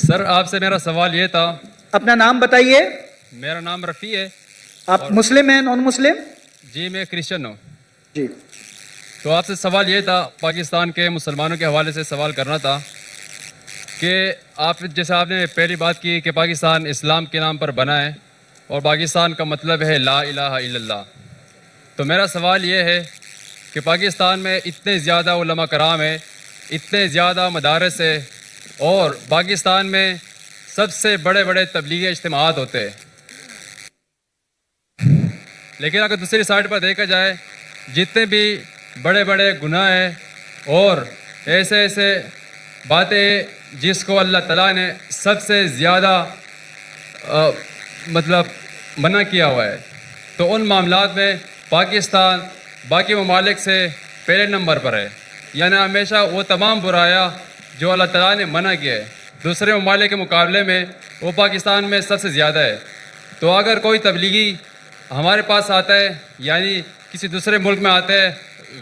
Sir आपसे मेरा सवाल ये था। अपना नाम बताइए। मेरा नाम रफ़ी है। आप मुस्लिम हैं नॉन मुस्लिम? जी मैं क्रिश्चियन हूँ। जी। तो आपसे सवाल ये था, पाकिस्तान के मुसलमानों के हवाले से सवाल करना था कि आप जैसे आपने पहली बात की कि पाकिस्तान इस्लाम के नाम पर बना है और पाकिस्तान का मतलब है ला इलाहा इल्लल्लाह। तो मेरा सवाल ये है कि पाकिस्तान में इतने ज़्यादा उलमा कराम है, इतने ज़्यादा मदारस है और पाकिस्तान में सबसे बड़े बड़े तबलीगी इज्तिमाआत होते हैं, लेकिन अगर दूसरी साइड पर देखा जाए जितने भी बड़े बड़े गुनाह हैं और ऐसे ऐसे बातें जिसको अल्लाह ताला ने सबसे ज़्यादा मतलब मना किया हुआ है, तो उन मामलात में पाकिस्तान बाकी ममालिक से पहले नंबर पर है। यानी हमेशा वो तमाम बुराया जो अल्लाह ताला ने मना किया है दूसरे ममालिक के मुकाबले में वो पाकिस्तान में सबसे ज़्यादा है। तो अगर कोई तबलीगी हमारे पास आता है, यानी किसी दूसरे मुल्क में आता है,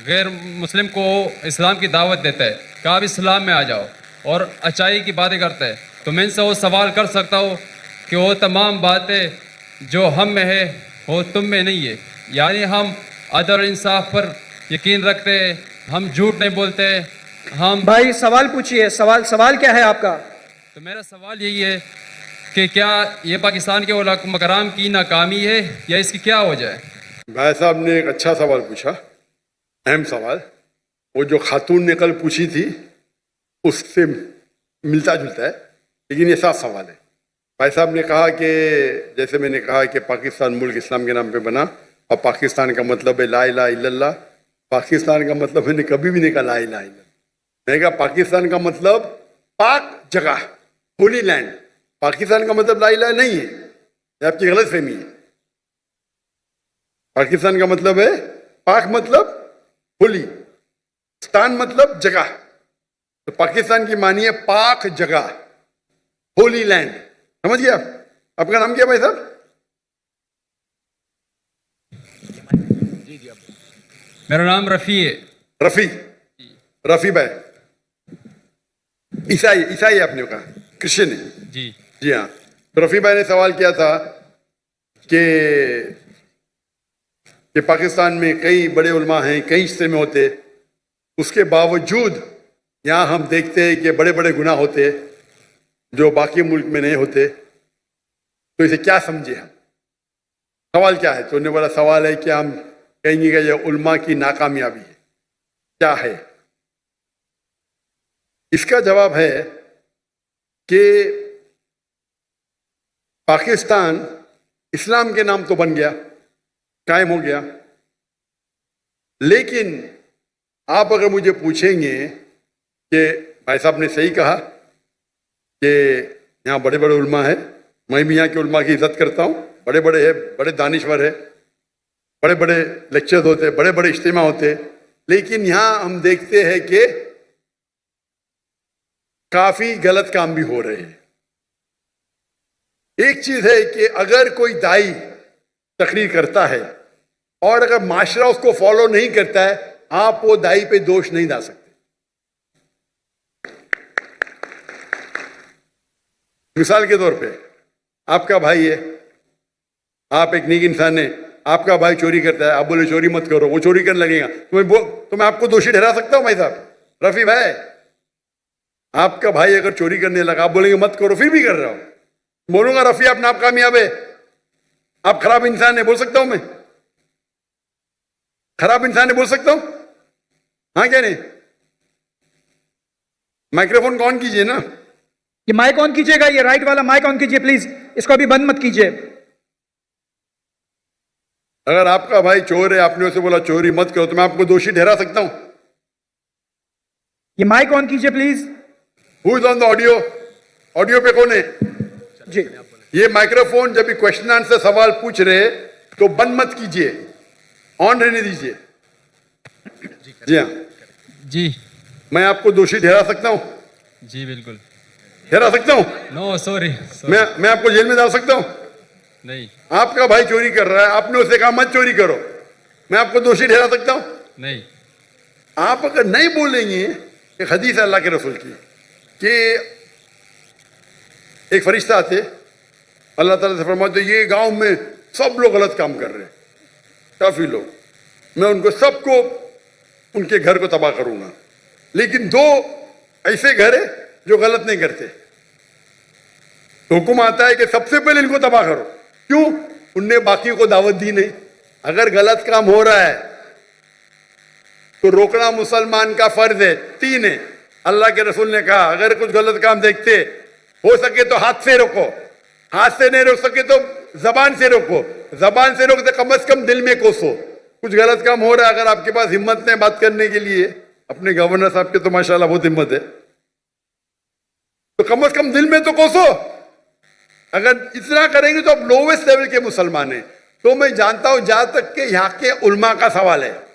गैर मुस्लिम को इस्लाम की दावत देता है कि आप इस्लाम में आ जाओ और अच्छाई की बातें करता है, तो मैं इनसे वो सवाल कर सकता हूँ कि वो तमाम बातें जो हम में है वो तुम में नहीं है। यानी हम अदल और इंसाफ पर यकीन रखते हैं, हम झूठ नहीं बोलते, हम भाई सवाल पूछिए। सवाल क्या है आपका? तो मेरा सवाल यही है कि क्या ये पाकिस्तान के उलमा कराम की नाकामी है या इसकी क्या वजह है? भाई साहब ने एक अच्छा सवाल पूछा, अहम सवाल। वो जो खातून ने कल पूछी थी उससे मिलता जुलता है, लेकिन ये साफ सवाल है। भाई साहब ने कहा कि जैसे मैंने कहा कि पाकिस्तान मुल्क इस्लाम के नाम पे बना और पाकिस्तान का मतलब है ला इलाहा इल्लल्लाह। पाकिस्तान का मतलब मैंने कभी भी नहीं कहा ला इलाहा इल्लल्लाह। मैंने कहा पाकिस्तान का मतलब पाक जगह, होली लैंड। पाकिस्तान का मतलब ला इलाहा नहीं है, ये आपकी गलत फहमी है। पाकिस्तान का मतलब है पाक मतलब होली, स्तान मतलब जगह। तो पाकिस्तान की मानिए पाक जगह, होली लैंड। समझ गया? आपका नाम क्या भाई साहब? मेरा नाम रफ़ी है। रफ़ी भाई ईसाई आपने कहा, क्रिश्चियन है? जी हाँ। तो रफ़ी भाई ने सवाल किया था कि पाकिस्तान में कई बड़े उलमा हैं, कई हिस्से में होते, उसके बावजूद यहाँ हम देखते हैं कि बड़े बड़े गुनाह होते जो बाकी मुल्क में नहीं होते। तो इसे क्या समझे हम? सवाल क्या है? तो उन्होंने बोला सवाल है कि हम कहेंगे कि यह उलमा की नाकामयाबी है। क्या है इसका जवाब? है कि पाकिस्तान इस्लाम के नाम तो बन गया, कायम हो गया, लेकिन आप अगर मुझे पूछेंगे कि भाई साहब ने सही कहा कि यहाँ बड़े बड़े उलमा है, मैं भी यहाँ के उलमा की इज्जत करता हूँ, बड़े बड़े है, बड़े दानिश्वर है, बड़े बड़े लेक्चर्स होते, बड़े बड़े इज्तिमा होते, लेकिन यहाँ हम देखते हैं कि काफी गलत काम भी हो रहे हैं। एक चीज है कि अगर कोई दाई तकरीर करता है और अगर माशरा उसको फॉलो नहीं करता है, आप वो दाई पे दोष नहीं डाल सकते। मिसाल के तौर पे आपका भाई है, आप एक नेक इंसान है, आपका भाई चोरी करता है, आप बोले चोरी मत करो, वो चोरी करने लगेगा, तो मैं आपको दोषी ठहरा सकता हूं भाई साहब? रफी भाई, आपका भाई अगर चोरी करने लगा, आप बोलेंगे मत करो, फिर भी कर रहा हो, बोलूंगा रफी अपने आप कामयाब है, आप खराब इंसान है, बोल सकता हूं मैं? खराब इंसान है बोल सकता हूं? हाँ क्या नहीं? माइक्रोफोन ऑन कीजिए ना। ये माइक ऑन कीजिएगा, ये राइट वाला माइक ऑन कीजिए प्लीज, इसको अभी बंद मत कीजिए। अगर आपका भाई चोर है, आपने उसे बोला चोरी मत करो, तो मैं आपको दोषी ठहरा सकता हूं? ये माइक ऑन कीजिए please. Who is on the audio? Audio पे कौन है जी? ये माइक्रोफोन जब भी क्वेश्चन आंसर सवाल पूछ रहे तो बंद मत कीजिए, ऑन रहने दीजिए। जी हाँ जी, मैं आपको दोषी ठहरा सकता हूं? जी बिल्कुल ठहरा सकता हूं। नो सॉरी, मैं आपको जेल में डाल सकता हूं? नहीं आपका भाई चोरी कर रहा है, आपने उसे कहा मत चोरी करो, मैं आपको दोषी ठहरा सकता हूं? नहीं। आप अगर नहीं बोलेंगे कि हदीस है अल्लाह के रसूल की कि एक फरिश्ता थे, अल्लाह ताला से फरमाते ये गांव में सब लोग गलत काम कर रहे हैं, काफी लोग, मैं उनको सबको उनके घर को तबाह करूंगा, लेकिन 2 ऐसे घर है जो गलत नहीं करते। तो हुक्म आता है कि सबसे पहले इनको तबाह करो। क्यों? उनने बाकी को दावत दी नहीं। अगर गलत काम हो रहा है तो रोकना मुसलमान का फर्ज है। 3 है, अल्लाह के रसूल ने कहा अगर कुछ गलत काम देखते हो सके तो हाथ से रोको, हाथ से नहीं रोक सके तो जबान से रोको, जबान से रोकते कम से कम दिल में कोसो। कुछ गलत काम हो रहा है, अगर आपके पास हिम्मत नहीं बात करने के लिए, अपने गवर्नर साहब के तो माशाल्लाह बहुत हिम्मत है, तो कम से कम दिल में तो कोसो। अगर इतना करेंगे तो आप लोवेस्ट लेवल के मुसलमान हैं। तो मैं जानता हूं जहां तक के यहाँ के उल्मा का सवाल है,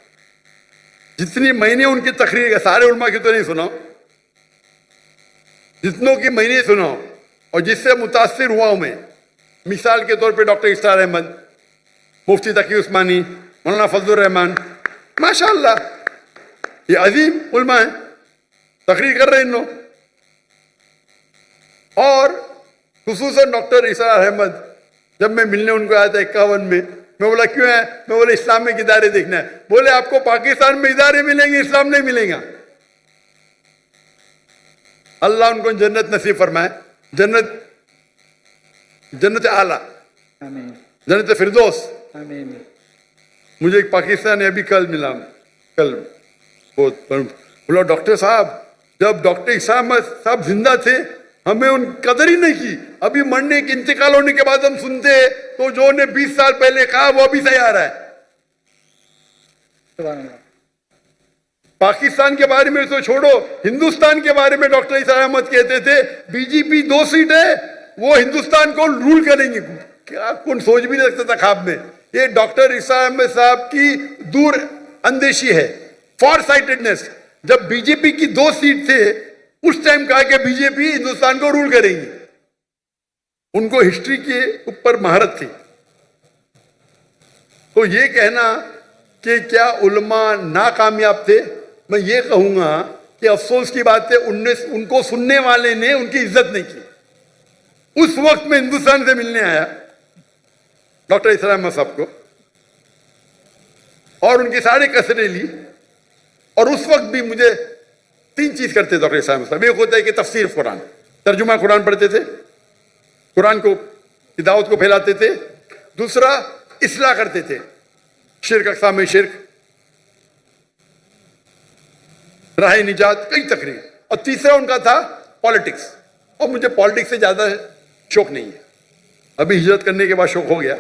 जितनी मैंने उनकी तकरीर, सारे उल्मा की तो नहीं सुनाओ, जितनों की मैंने सुनाओ और जिससे मुतासिर हुआ हूं मैं, मिसाल के तौर पे डॉक्टर इफ्तार अहमद, मुफ्ती तकी उस्मानी, मौलाना फजलुर रहमान, माशाअल्लाह ये अजीम उल्मा है, तकरीर कर रहे हैं इन लोग। और खुसूसन डॉक्टर इफ्तार अहमद, जब मैं मिलने उनको आया था 51 में, मैं बोला क्यों है? मैं बोला इस्लामिक इदारे देखना है। बोले आपको पाकिस्तान में इदारे मिलेंगे, इस्लाम नहीं मिलेगा। अल्लाह उनको जन्नत नसीब फरमाए, जन्नत आला, जन्नत फिरदौस। मुझे एक पाकिस्तानी अभी कल मिला, कल बोला डॉक्टर साहब जब डॉक्टर इसाम साहब जिंदा थे हमें उन कदर ही नहीं की, अभी मरने के इंतकाल होने के बाद हम सुनते तो जो ने 20 साल पहले कहा वो अभी सही आ रहा है। पाकिस्तान के बारे में तो छोड़ो, हिंदुस्तान के बारे में डॉक्टर इसाम अहमद कहते थे बीजेपी 2 सीट है वो हिंदुस्तान को रूल करेंगे। क्या कौन सोच भी नहीं सकता था ख्वाब में। ये डॉक्टर इसाम अहमद साहब की दूर अंदेशी है, फॉर साइटेडनेस। जब बीजेपी की 2 सीट थे उस टाइम कहा कि बीजेपी हिंदुस्तान को रूल करेंगी। उनको हिस्ट्री के ऊपर महारत थी। तो ये कहना कि क्या उलमा नाकामयाब थे, मैं ये कहूंगा कि अफसोस की बात है उनको सुनने वाले ने उनकी इज्जत नहीं की। उस वक्त मैं हिंदुस्तान से मिलने आया डॉक्टर इस्लाम अहमद साहब को और उनकी सारी कसरें ली, और उस वक्त भी मुझे 3 चीज करते डॉक्टर इस्लाम अहमद साहब। एक होता है कि तफसीर कुरान, तर्जुमा कुरान पढ़ते थे, कुरान को दावत को फैलाते थे। दूसरा इस्लाह करते थे, शिर्क अक़साम शिर्क, राह निजात, कई तकरीर। और तीसरा उनका था पॉलिटिक्स, और मुझे पॉलिटिक्स से ज्यादा शौक नहीं है। अभी हिजरत करने के बाद शौक हो गया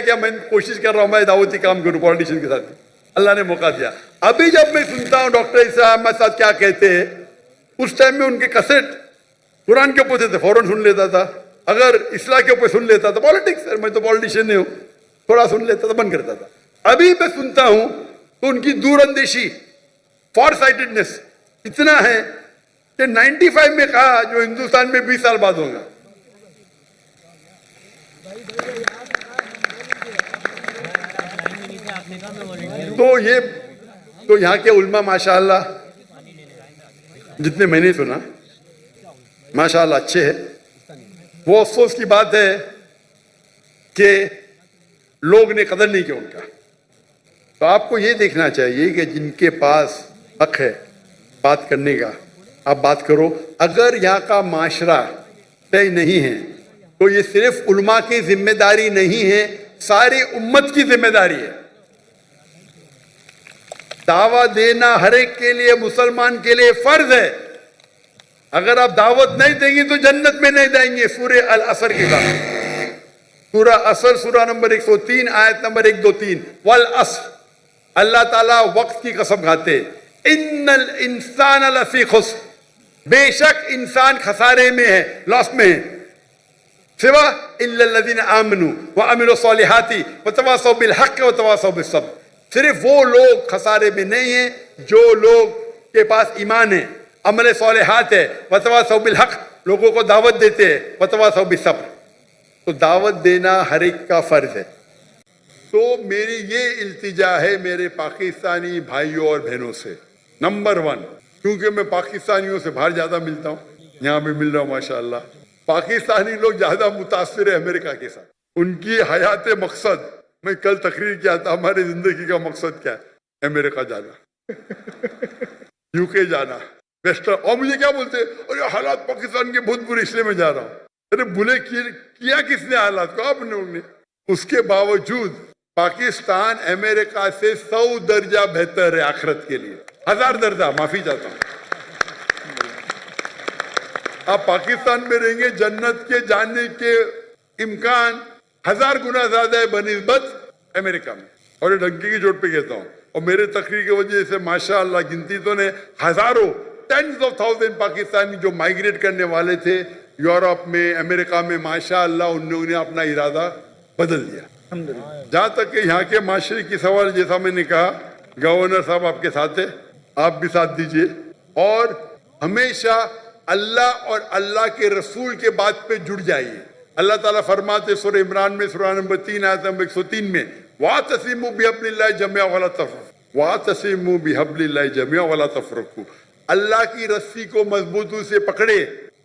क्या मैं कोशिश कर रहा हूं मैं दावती काम करूं पॉलिटिशियन के साथ, अल्लाह ने मौका दिया। अभी जब मैं सुनता हूं डॉक्टर इस्लाम अहमद साहब क्या कहते हैं, उस टाइम में उनके कैसेट कुरान के ऊपर थे, फौरन सुन लेता था। अगर इस्लाह के ऊपर सुन लेता था, पॉलिटिक्स मैं तो पॉलिटिशियन नहीं हूं, थोड़ा सुन लेता था, बंद करता था। अभी मैं सुनता हूं तो उनकी दूरअंदेशी, फॉर साइटेडनेस इतना है कि 95 में कहा जो हिंदुस्तान में 20 साल बाद होगा। तो यहाँ के उल्मा माशाअल्लाह जितने मैंने सुना माशाअल्लाह अच्छे हैं। वो अफसोस की बात है कि लोग ने कदर नहीं किया उनका। तो आपको ये देखना चाहिए कि जिनके पास हक है बात करने का, आप बात करो। अगर यहाँ का माशरा तय नहीं है तो ये सिर्फ उल्मा की जिम्मेदारी नहीं है, सारी उम्मत की जिम्मेदारी है। दावा देना हर एक के लिए, मुसलमान के लिए फर्ज है। अगर आप दावत नहीं देंगे तो जन्नत में नहीं जाएंगे। सूरह अल असर के साथ, सूरह असर सूरह नंबर 103 आयत नंबर 1, 2, 3, वल असर, अल्लाह ताला वक्त की कसम खाते, इन्नल इंसान लफी खुस्र, बेशक इंसान खसारे में है, लॉस में है, सिवा इल्लल्लज़ीना आमनू व अमिलु सॉलिहाती व तवासौ बिल हक़ व तवासौ बिस सब्र। सिर्फ वो लोग खसारे में नहीं है जो लोग के पास ईमान है, अमल सॉलिहात है, व तवासौ बिल हक़, लोगों को दावत देते हैं, व तवासौ बिस सब्र। तो दावत देना हर एक का फर्ज है। तो मेरी ये इल्तिजा है मेरे पाकिस्तानी भाइयों और बहनों से, नंबर 1, क्योंकि मैं पाकिस्तानियों से बाहर ज्यादा मिलता हूँ, यहाँ भी मिल रहा हूँ माशाअल्लाह, पाकिस्तानी लोग ज्यादा मुतासिर है अमेरिका के साथ। उनकी हयात मकसद, मैं कल तकरीर किया था, हमारी जिंदगी का मकसद क्या है? अमेरिका जाना, यूके जाना, वेस्टर्न। और मुझे क्या बोलते, अरे हालात पाकिस्तान के बहुत बुरे इसलिए मैं जा रहा हूँ। अरे बुरे किया किसने हालात को? आपने, उन्होंने। उसके बावजूद पाकिस्तान अमेरिका से 100 दर्जा बेहतर है आखिरत के लिए, 1000 दर्जा, माफी चाहता हूं। आप पाकिस्तान में रहेंगे, जन्नत के जाने के इम्कान 1000 गुना ज्यादा है बनिस्बत अमेरिका में। और ये डंकी की चोट पे कहता हूं। और मेरे तकरीर की वजह से माशाअल्लाह गिनती तो ने हजारों, टेंस ऑफ थाउजेंड पाकिस्तानी जो माइग्रेट करने वाले थे यूरोप में, अमेरिका में, माशाअल्लाह उन्होंने अपना इरादा बदल दिया। जहां तक कि यहाँ के माशरे की सवाल, जैसा मैंने कहा, गवर्नर साहब आपके साथ है, आप भी साथ दीजिए। और हमेशा अल्लाह और अल्लाह के रसूल के बात पे जुड़ जाइए। अल्लाह ताला फरमाते सूरह इमरान में, सूरह नंबर 3 आयत नंबर 103 में, वातसिमू बिहब्लिल्लाहि जमीअन वला तफरकू, वातसिमू बिहब्लिल्लाहि जमीअन वला तफरकू। अल्लाह की रस्सी को मजबूती से पकड़े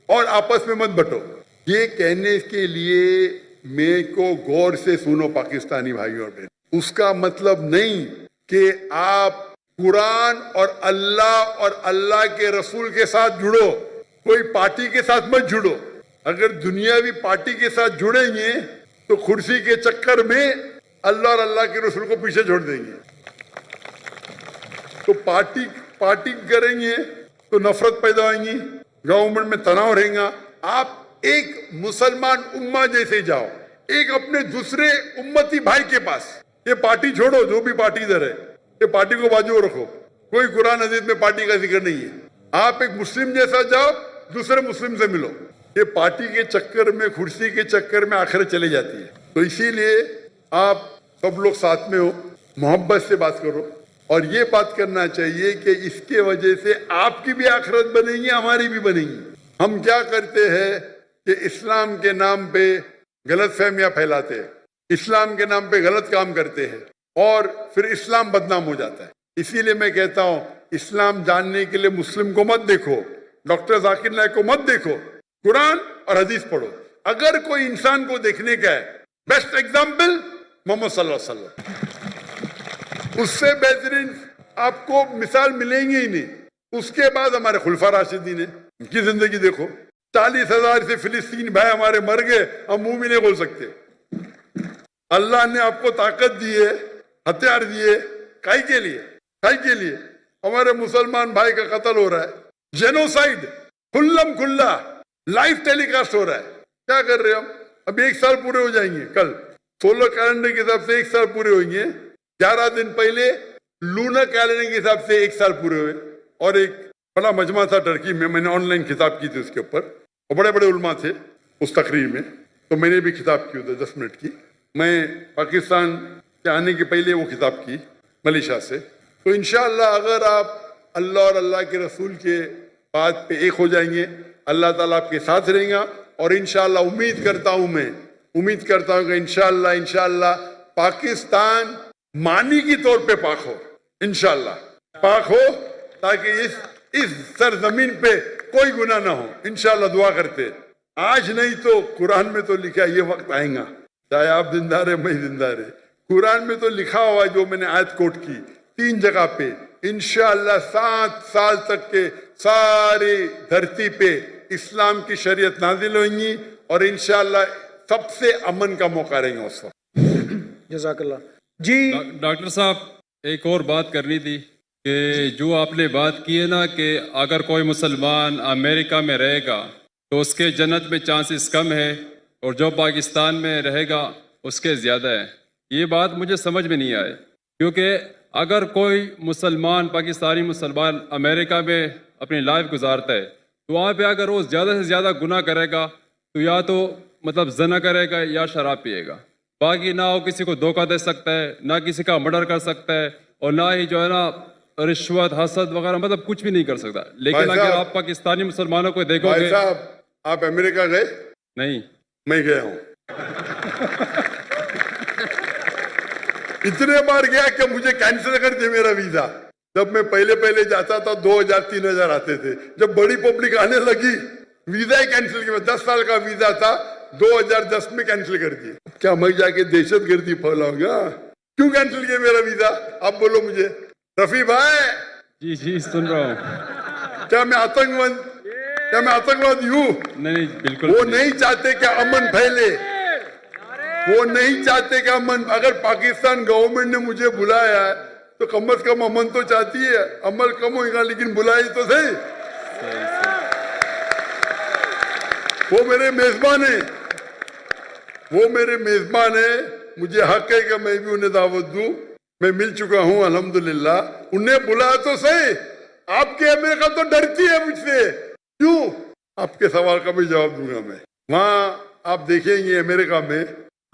और आपस में मत बंटो। ये कहने के लिए मेरे को गौर से सुनो पाकिस्तानी भाइयों और बहनों, उसका मतलब नहीं कि आप कुरान और अल्लाह के रसूल के साथ जुड़ो, कोई पार्टी के साथ मत जुड़ो। अगर दुनियावी पार्टी के साथ जुड़ेंगे तो कुर्सी के चक्कर में अल्लाह और अल्लाह के रसूल को पीछे छोड़ देंगे। तो पार्टी करेंगे तो नफरत पैदा होगी, गवर्नमेंट में तनाव रहेगा। आप एक मुसलमान उम्मा जैसे जाओ, एक अपने दूसरे उम्मती भाई के पास। ये पार्टी छोड़ो, जो भी पार्टी इधर है, ये पार्टी को बाजू रखो। कोई कुरान हदीस में पार्टी का जिक्र नहीं है। आप एक मुस्लिम जैसा जाओ, दूसरे मुस्लिम से मिलो। ये पार्टी के चक्कर में, कुर्सी के चक्कर में आखिरत चली जाती है। तो इसीलिए आप सब लोग साथ में हो, मोहब्बत से बात करो। और ये बात करना चाहिए कि इसके वजह से आपकी भी आखिरत बनेगी, हमारी भी बनेगी। हम क्या करते हैं कि इस्लाम के नाम पे गलत फहमियां फैलाते हैं, इस्लाम के नाम पे गलत काम करते हैं और फिर इस्लाम बदनाम हो जाता है। इसीलिए मैं कहता हूं, इस्लाम जानने के लिए मुस्लिम को मत देखो, डॉक्टर जाकिर नायक को मत देखो, कुरान और हदीस पढ़ो। अगर कोई इंसान को देखने का है, बेस्ट एग्जाम्पल मोहम्मद सल्लल्लाहु अलैहि वसल्लम, उससे बेहतरीन आपको मिसाल मिलेंगे ही नहीं। उसके बाद हमारे खुलफा राशिदीन है, उनकी जिंदगी देखो। 40,000 से फिलिस्तीन भाई हमारे मर गए, हम मुंह भी नहीं खोल सकते। अल्लाह ने आपको ताकत दी है, हथियार दिए, काई के लिए? काई के लिए? हमारे मुसलमान भाई का कत्ल हो रहा है, जेनोसाइड खुल्लम खुल्ला लाइव टेलीकास्ट हो रहा है। क्या कर रहे हो हम? अब 1 साल पूरे हो जाएंगे कल, सोलर कैलेंडर के हिसाब से 1 साल पूरे होंगे। 11 दिन पहले लूनर कैलेंडर के हिसाब से 1 साल पूरे हुए। और एक बड़ा मजमा था टर्की में, मैंने ऑनलाइन किताब की थी उसके ऊपर, और बड़े बड़े उलमा थे उस तकरीर में, तो मैंने भी किताब की उधर 10 मिनट की। मैं पाकिस्तान के आने के पहले वो किताब की मलेशिया से। तो इंशाअल्लाह अगर आप अल्लाह और अल्लाह के रसूल के बात पे एक हो जाएंगे, अल्लाह ताला आपके साथ रहेगा। और इंशाअल्लाह उम्मीद करता हूं कि इंशाअल्लाह पाकिस्तान मानी की तौर पे पाक हो, इंशाअल्लाह पाक हो, ताकि इस सरजमीन पे कोई गुनाह ना हो। इंशाअल्लाह दुआ करते। आज नहीं तो कुरान में तो लिखा है ये वक्त आएगा, चाहे आप जिंदा रहे मैं जिंदा रहे। कुरान में तो लिखा हुआ है, जो मैंने आयत कोट की 3 जगह पे, इंशाअल्लाह 7 साल तक के सारी धरती पे इस्लाम की शरीयत नाजिल होंगी और इंशाअल्लाह सबसे अमन का मौका रहेगा उस वक्त। जज़ाकल्लाह जी। डॉक्टर साहब, एक और बात करनी थी कि जो आपने बात की है ना कि अगर कोई मुसलमान अमेरिका में रहेगा तो उसके जन्नत में चांसेस कम है और जो पाकिस्तान में रहेगा उसके ज़्यादा है। ये बात मुझे समझ में नहीं आई, क्योंकि अगर कोई मुसलमान, पाकिस्तानी मुसलमान अमेरिका में अपनी लाइफ गुजारता है तो वहाँ पे अगर वो ज़्यादा से ज़्यादा गुनाह करेगा तो या तो मतलब जना करेगा या शराब पिएगा। बाकी ना वो किसी को धोखा दे सकता है, ना किसी का मर्डर कर सकता है, और ना ही जो है ना रिश्वत, हसद वगैरह, मतलब कुछ भी नहीं कर सकता। लेकिन अगर आप पाकिस्तानी मुसलमानों को देखोगे। साहब, आप अमेरिका गए? नहीं, मैं गया हूँ। इतने बार गया कि मुझे कैंसिल कर दिया मेरा वीजा। जब मैं पहले जाता था 2000-3000 आते थे। जब बड़ी पब्लिक आने लगी वीजा ही कैंसिल किया। 10 साल का वीजा था, 2010 में कैंसिल कर दिया। क्या मैं जाके दहशतगर्दी फैलाऊंगा? क्यों कैंसिल किया मेरा वीजा? आप बोलो मुझे। रफी भाई, जी जी सुन रहा हूँ। क्या मैं आतंकवादी हूँ? नहीं बिल्कुल वो नहीं चाहते कि अमन फैले, वो नहीं चाहते कि अमन। अगर पाकिस्तान गवर्नमेंट ने मुझे बुलाया है तो कम से कम अमन तो चाहती है। अमल कम होगा लेकिन बुलाई तो सही। वो मेरे मेजबान है, वो मेरे मेजबान है। मुझे हक है कि मैं भी उन्हें दावत दूं। मैं मिल चुका हूं अल्हम्दुलिल्लाह। उन्हें बुलाया तो सही। आपके अमेरिका तो डरती है मुझसे। क्यों? आपके सवाल का भी जवाब दूंगा मैं। वहां आप देखेंगे अमेरिका में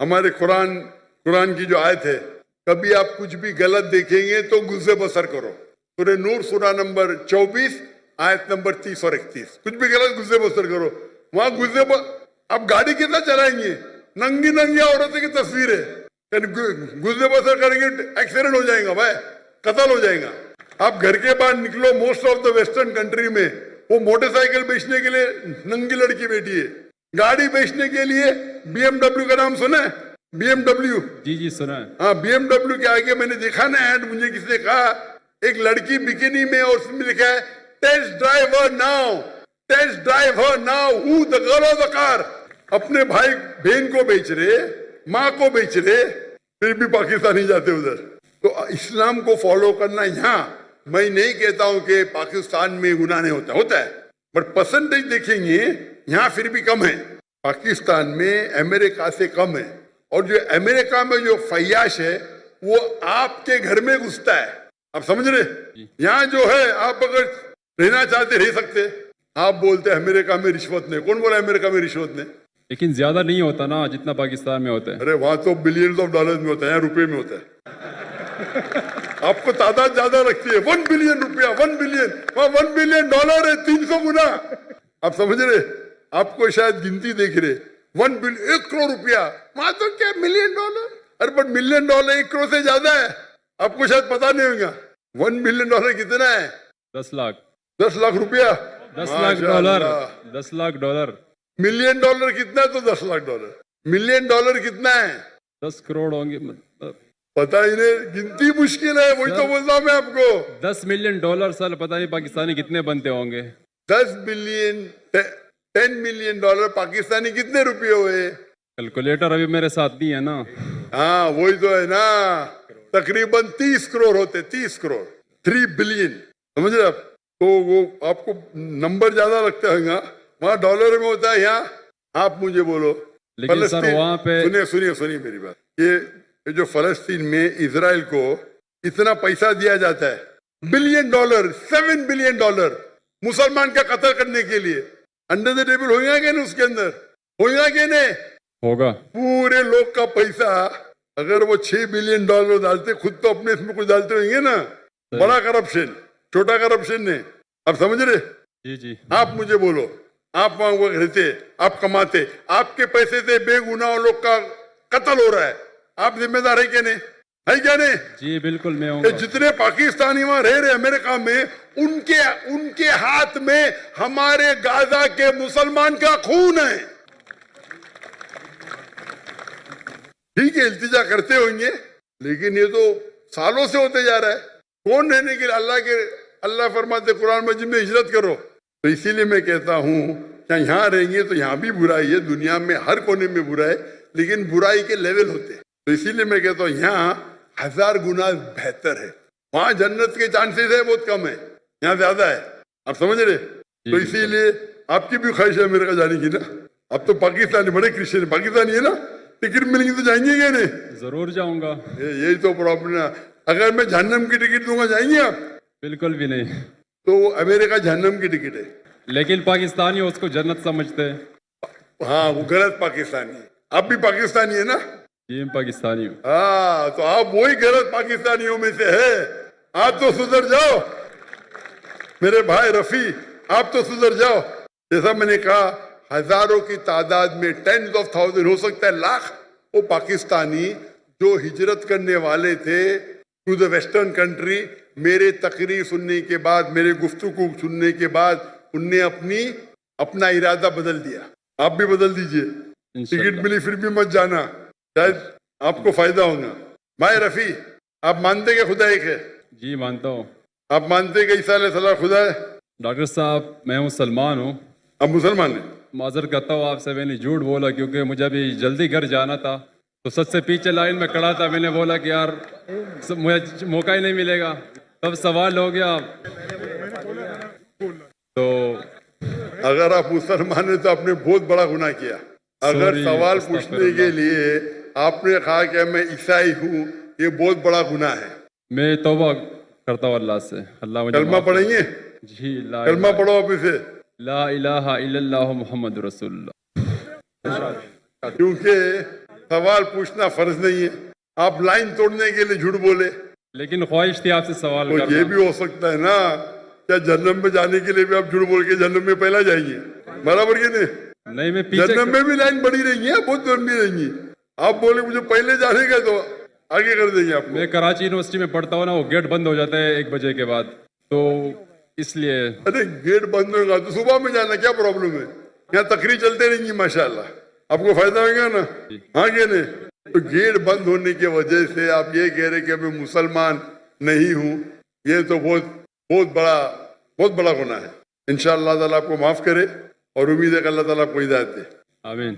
हमारे कुरान की जो आयत है, कभी आप कुछ भी गलत देखेंगे तो गुस्से बसर करो। सूरह नूर सूरा नंबर 24 आयत नंबर 30 और 31। कुछ भी गलत गुस्से बसर करो। वहां आप गाड़ी कितना चलाएंगे? नंगी नंगी औरतों की तस्वीर है। गुस्से बसर करेंगे एक्सीडेंट हो जाएगा भाई, कत्ल हो जाएगा। आप घर के बाहर निकलो, most of the western country में वो मोटरसाइकिल बेचने के लिए नंगी लड़की बैठी है। गाड़ी बेचने के लिए BMW का नाम सुना है? BMW? जी जी सुना है। हाँ, BMW के आगे मैंने देखा ना ऐड, मुझे किसी ने कहा एक लड़की बिकिनी में और उसमें लिखा है test drive her now, test drive her now, who the girl of the car. अपने भाई बहन को बेच रहे, माँ को बेच रहे, फिर भी पाकिस्तानी जाते उधर। तो इस्लाम को फॉलो करना, यहाँ मैं नहीं कहता हूं कि पाकिस्तान में गुनाह नहीं होता है, बट परसेंटेज देखेंगे यहाँ फिर भी कम है। पाकिस्तान में अमेरिका से कम है। और जो अमेरिका में जो फैयाश है वो आपके घर में घुसता है। आप समझ रहे? यहाँ जो है आप अगर रहना चाहते रह सकते। आप बोलते हैं अमेरिका में रिश्वत नहीं। कौन बोला अमेरिका में रिश्वत नहीं? लेकिन ज्यादा नहीं होता ना जितना पाकिस्तान में होता है। अरे वहां तो बिलियंस ऑफ डॉलर्स में होता है, यहाँ रुपए में होता है। आपको तादाद ज्यादा रखती है। 1 बिलियन रुपया, 1 बिलियन, वहां 1 बिलियन डॉलर है 300 गुना। आप समझ रहे? आपको शायद गिनती देख रहे। 1 बिलियन, 1 करोड़ रुपया, वहां तो क्या मिलियन डॉलर। अरे बट मिलियन डॉलर 1 करोड़ से ज्यादा है। आपको शायद पता नहीं होगा 1 मिलियन डॉलर कितना है? 10 लाख। 10 लाख रुपया, 10 lakh dollar. 10 lakh dollar. Million dollar कितना है? तो 10 लाख डॉलर। मिलियन डॉलर कितना है? 10 करोड़ होंगे मतलब। पता ही नहीं, गिनती मुश्किल है। वही तो बोलता हूं मैं आपको। 10 मिलियन डॉलर साल पता नहीं पाकिस्तानी कितने बनते होंगे। 10 बिलियन, 10 मिलियन डॉलर पाकिस्तानी कितने रुपये हुए? कैलकुलेटर अभी मेरे साथ नहीं है ना। हाँ वही तो है ना, तकरीबन 30 करोड़ होते। 30 करोड़, 3 बिलियन। समझ रहे आप? तो वो आपको नंबर ज्यादा लगता है, वहां डॉलर में होता है, यहाँ आप मुझे बोलो। लेकिन सर वहां पे सुनिए मेरी बात। ये जो फलस्तीन में इजराइल को इतना पैसा दिया जाता है, बिलियन डॉलर, 7 बिलियन डॉलर मुसलमान का कत्ल करने के लिए, अंडर द टेबल होगा क्या नहीं? उसके अंदर होगा क्या नहीं? होगा। पूरे लोग का पैसा अगर वो 6 बिलियन डॉलर डालते, खुद तो अपने इसमें कुछ डालते होंगे ना। बड़ा करप्शन, छोटा करप्शन नहीं। आप समझ रहे? जी जी। आप मुझे बोलो, आप वहां रहते, आप कमाते, आपके पैसे से बेगुनाह लोग का कत्ल हो रहा है, आप जिम्मेदार है क्या नहीं? है क्या नहीं? जी बिल्कुल मैं हूँ। जितने पाकिस्तानी वहां रह रहे अमेरिका में, उनके हाथ में हमारे गाजा के मुसलमान का खून है। ठीक है, इल्तिजा करते होंगे, लेकिन ये तो सालों से होते जा रहा है। कौन रहने के लिए? अल्लाह फरमाते कुरान मजीद में हिजरत करो। तो इसीलिए मैं कहता हूँ क्या यहाँ रहेंगे तो यहाँ भी बुराई है, दुनिया में हर कोने में बुराई है, लेकिन बुराई के लेवल होते हैं। तो इसीलिए मैं कहता हूँ यहाँ 1000 गुना बेहतर है। वहां जन्नत के चांसेस है बहुत कम है, यहाँ ज्यादा है। आप समझ रहे? तो इसीलिए आपकी भी ख्वाहिश है अमेरिका जाने की ना। अब तो पाकिस्तानी, बड़े क्रिश्चियन पाकिस्तानी है ना, टिकट मिलेंगी तो जाएंगे क्या नहीं? जरूर जाऊंगा। यही तो प्रॉब्लम है। अगर मैं जहन्नम की टिकट दूंगा जाएंगे आप? बिल्कुल भी नहीं। तो अमेरिका जहन्नम की टिकट है, लेकिन पाकिस्तानी उसको जन्नत समझते हैं। हाँ वो गलत पाकिस्तानी है। आप भी पाकिस्तानी है ना? जी मैं पाकिस्तानी हूँ। हाँ तो आप वही गलत पाकिस्तानियों में से है। आप तो सुधर जाओ मेरे भाई रफी, आप तो सुधर जाओ। जैसा मैंने कहा, हजारों की तादाद में, 10s of thousands, हो सकता है लाख, वो पाकिस्तानी जो हिजरत करने वाले थे टू द वेस्टर्न कंट्री, मेरे तकरीर सुनने के बाद, मेरे गुफ्तगू सुनने के बाद, उनने अपनी अपना इरादा बदल दिया, आप भी बदल दीजिए। इंशाल्लाह। टिकट मिली फिर भी मत जाना, शायद आपको फायदा होगा। भाई रफी, आप मानते कि खुदा एक है? जी मानता हूँ। आप मानते कि ईसा अलैहिस्सलाम खुदा है? डॉक्टर साहब मैं मुसलमान हूँ। आप मुसलमान हैं? माजर करता हूँ आपसे, मैंने झूठ बोला क्योंकि मुझे अभी जल्दी घर जाना था, तो सच से पीछे लाइन में खड़ा था। मैंने बोला कि यार मुझे मौका ही नहीं मिलेगा, तब सवाल हो गया। तो अगर आप मुसलमान हैं तो आपने बहुत बड़ा गुनाह किया। अगर Sorry, सवाल अस्तगफिरुल्लाह। पूछने के लिए आपने कहा कि मैं ईसाई हूँ, ये बहुत बड़ा गुनाह है। मैं तौबा करता हूँ अल्लाह से। अल्लाह मुझे कलमा माफ करे। पढ़ेंगे? जी ला कलमा इलाहा- पढ़ो आप इसे, ला इलाहा इल्लल्लाहु मुहम्मदुर रसूलुल्लाह। क्योंकि सवाल पूछना फर्ज नहीं है। आप लाइन तोड़ने के लिए झूठ बोले लेकिन ख्वाहिश थी आपसे सवाल तो ये करना। भी हो सकता है ना, क्या जन्नत में जाने के लिए भी आप झूठ बोल के जन्नत में पहला जाएंगे? बराबर कि नहीं? नहीं मैं पीछे जन्नत में भी लाइन बड़ी रहेंगी, बहुत लंबी रहेंगी। आप बोले मुझे पहले जाने का तो आगे कर देंगे आपको। मैं कराची यूनिवर्सिटी में पढ़ता हूँ ना, वो गेट बंद हो जाता है 1 बजे के बाद, तो इसलिए। अरे गेट बंद होगा तो सुबह में जाना, क्या प्रॉब्लम है? यहाँ तकरीर चलते रहेंगी माशाल्लाह, आपको फायदा होगा ना। हाँ कि नहीं? तो गेट बंद होने की वजह से आप ये कह रहे कि मैं मुसलमान नहीं हूँ, ये तो बहुत बड़ा गुनाह है। इंशाअल्लाह ताला आपको माफ करे और उम्मीद है कि अल्लाह ताला आपको हिदायत दे। आमीन।